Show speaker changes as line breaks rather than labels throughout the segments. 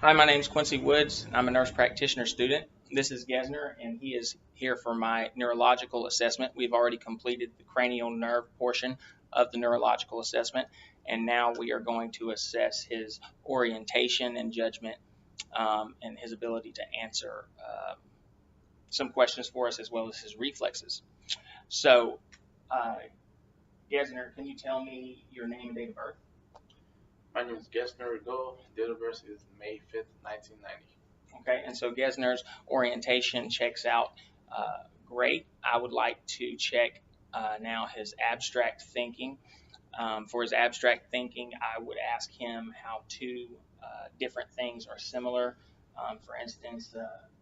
Hi, my name is Quincy Woods. I'm a nurse practitioner student. This is Gesner, and he is here for my neurological assessment. We've already completed the cranial nerve portion of the neurological assessment, and now we are going to assess his orientation and judgment and his ability to answer some questions for us as well as his reflexes. So, uh, Gesner, can you tell me your name and date of birth?
My name is Gessner Rigo. Date of birth is May 5th, 1990.
Okay, and so Gesner's orientation checks out great. I would like to check now his abstract thinking. For his abstract thinking, I would ask him how two different things are similar. For instance,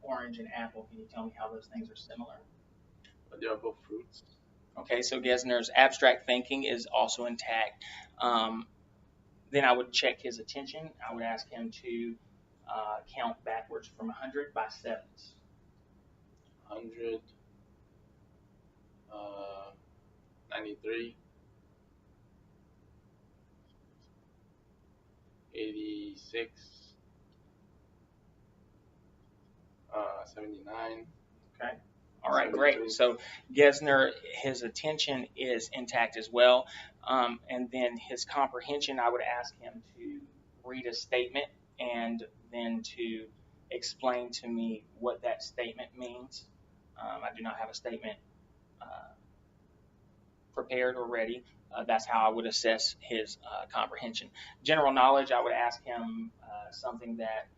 orange and apple. Can you tell me how those things are similar?
But they are both fruits.
Okay, so Gesner's abstract thinking is also intact. Then I would check his attention. I would ask him to count backwards from 100 by sevens.
100, 93, 86, 79.
Okay. All right, great. So Gesner, his attention is intact as well. And then his comprehension, I would ask him to read a statement and then to explain to me what that statement means. I do not have a statement uh, prepared or ready. That's how I would assess his comprehension. General knowledge, I would ask him something that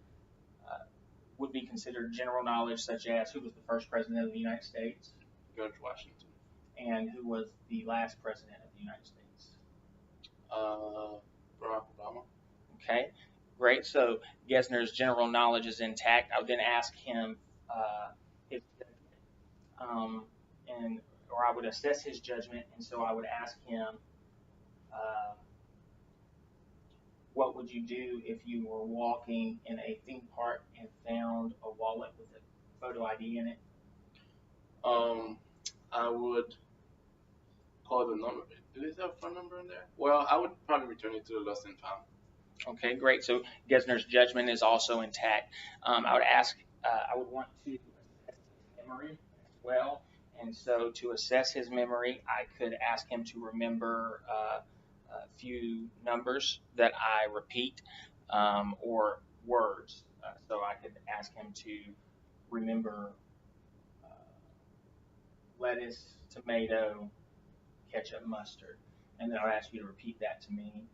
would be considered general knowledge, such as who was the first president of the United States,
George Washington.
and who was the last president of the United States.
Barack Obama.
Okay, great. So Gesner's general knowledge is intact. I would then ask him his judgment, and or I would assess his judgment, and so I would ask him, uh, what would you do if you were walking in a theme park and found a wallet with a photo ID in it?
I would call the number. Did it have a phone number in there? Well, I would probably return it to the lost and found.
Okay, great. So Gesner's judgment is also intact. I would ask, I would want to assess his memory as well. And so to assess his memory, I could ask him to remember a few numbers that I repeat or words. So I could ask him to remember uh, lettuce, tomato, ketchup, mustard. And then I'll ask you to repeat that to me.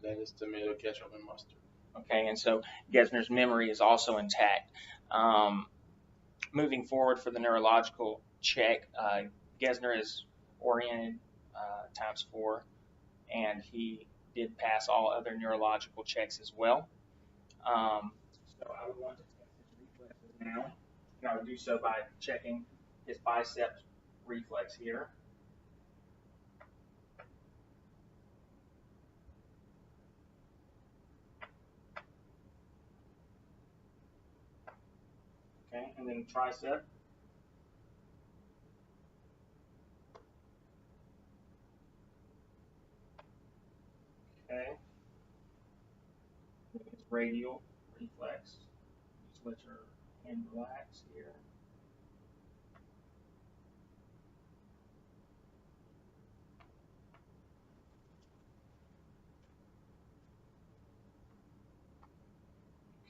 Lettuce, tomato, ketchup, and mustard.
Okay, and so Gesner's memory is also intact. Moving forward for the neurological check, Gesner is oriented times 4, and he did pass all other neurological checks as well. So I would want to test his reflexes now, and I would do so by checking his biceps reflex here. Okay, and then tricep. Okay, it's radial reflex. Just let your hand relax here.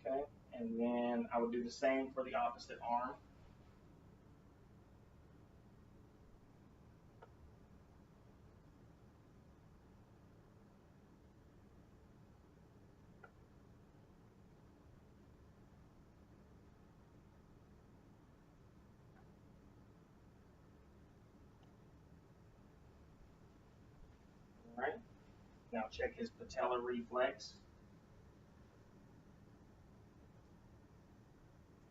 Okay, and then I would do the same for the opposite arm. All right, now check his patellar reflex.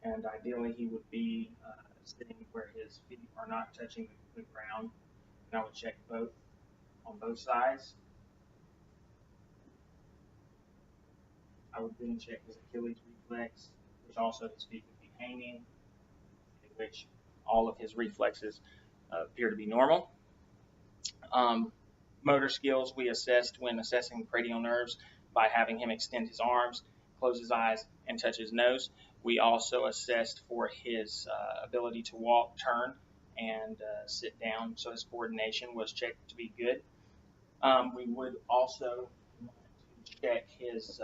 And ideally he would be sitting where his feet are not touching the ground. And I would check both on both sides. I would then check his Achilles reflex, which also his feet would be hanging, in which all of his reflexes appear to be normal. Motor skills we assessed when assessing cranial nerves by having him extend his arms close his eyes, and touch his nose. We also assessed for his ability to walk, turn, and sit down. So his coordination was checked to be good. We would also want to check his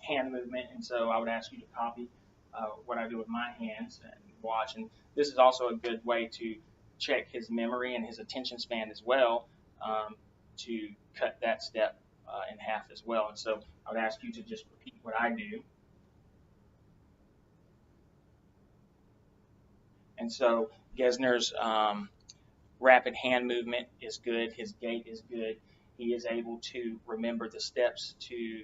hand movement, and so I would ask you to copy what I do with my hands and watch. And this is also a good way to check his memory and his attention span as well, to cut that step in half as well. And so I would ask you to just repeat what I do. And so Gesner's rapid hand movement is good. His gait is good. He is able to remember the steps to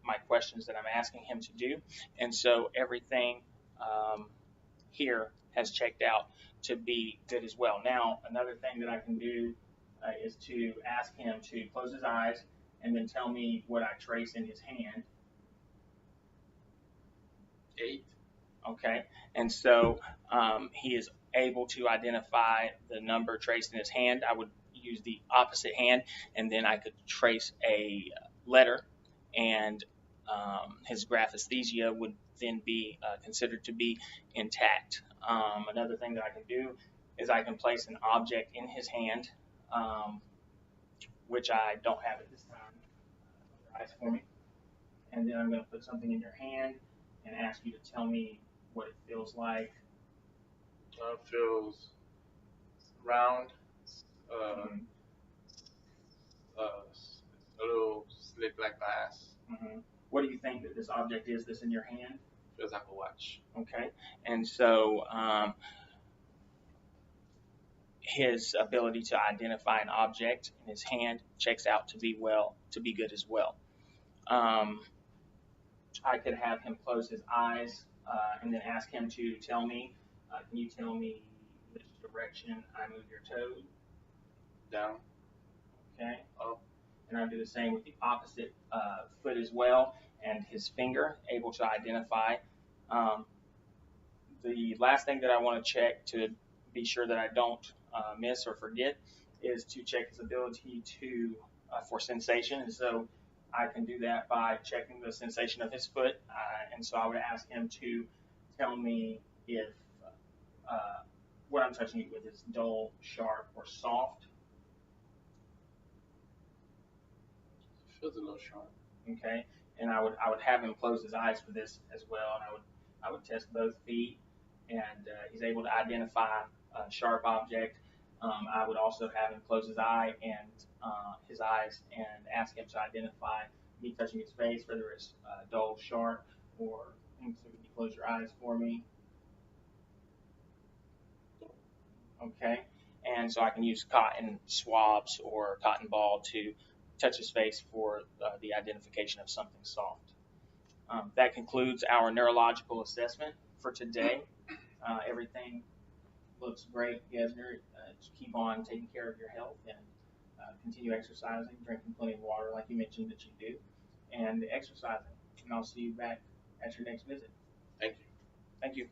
my questions that I'm asking him to do. And so everything here has checked out to be good as well. Now, another thing that I can do is to ask him to close his eyes and then tell me what I trace in his hand.
8.
Okay, and so he is able to identify the number traced in his hand. I would use the opposite hand, and then I could trace a letter, and his graphesthesia would then be considered to be intact. Another thing that I can do is I can place an object in his hand, which I don't have at this time. Close your eyes for me, and then I'm going to put something in your hand and ask you to tell me what it feels like.
Feels round, uh,
Mm-hmm.
a little slick like glass.
Mm-hmm. What do you think that this object is that's in your hand?
Feels like a watch.
Okay, and so his ability to identify an object in his hand checks out to be good as well. Um, I could have him close his eyes and then ask him to tell me. Can you tell me which direction I move your toe?
Down.
Okay,
Up.
and I'll do the same with the opposite foot as well, and his finger, able to identify. Um, the last thing that I want to check to be sure that I don't miss or forget is to check his ability to for sensation, and so I can do that by checking the sensation of his foot, and so I would ask him to tell me if uh, what I'm touching it with is dull, sharp, or soft.
Feels a little sharp.
Okay, and I would have him close his eyes for this as well, and I would test both feet, and he's able to identify a sharp object. I would also have him close his his eyes and ask him to identify me touching his face, whether it's dull, sharp, or and so can you close your eyes for me? Okay, and so I can use cotton swabs or cotton ball to touch his face for the identification of something soft. That concludes our neurological assessment for today. Everything looks great, Gesner. Just keep on taking care of your health and continue exercising, drinking plenty of water, like you mentioned that you do, and exercising. And I'll see you back at your next visit.
Thank you.
Thank you.